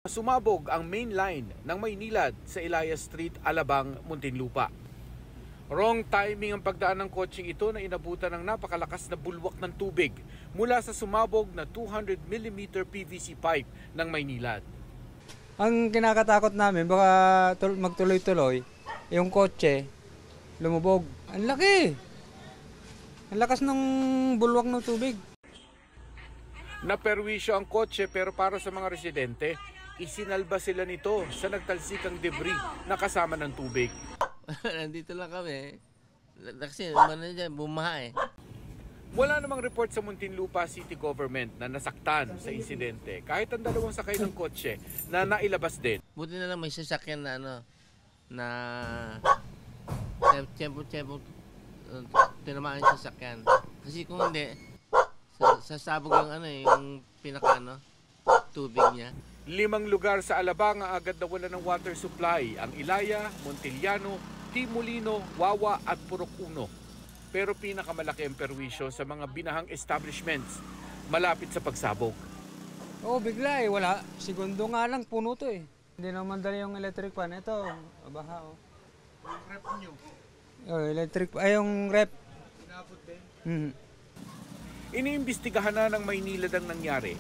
Sumabog ang main line ng Maynilad sa Elias Street, Alabang, Muntinlupa. Wrong timing ang pagdaan ng kotseng ito na inabutan ng napakalakas na bulwak ng tubig mula sa sumabog na 200mm PVC pipe ng Maynilad. Ang kinakatakot namin, baka magtuloy-tuloy, yung kotse, lumubog. Ang laki! Ang lakas ng bulwak ng tubig. Naperwisyo ang kotse pero para sa mga residente, isinalba sila nito sa nagtalsikang debris na kasama ng tubig. Nandito lang kami. Kasi naman dyan, bumaha eh. Wala namang report sa Muntinlupa City Government na nasaktan sa insidente kahit ang dalawang sakay ng kotse na nailabas din. Buti na lang may sasakyan na na tiyempo tinamaan yung sasakyan. Kasi kung hindi, sasabog ang yung tubig niya. 5 lugar sa Alabang ang agad nawala ng water supply, ang Ilaya, Montiliano, Timolino, Wawa at Purok 1. Pero pinakamalaki ang perwisyo sa mga binahang establishments malapit sa pagsabog. Oo, bigla eh. Wala. Segundo nga lang, puno to eh. Hindi naman dali yung electric fan. Ito, baha oh. Yung rep nyo? Oh, electric, ay yung rep. Inabot din? Iniimbestigahan na ng Maynilad ang nangyari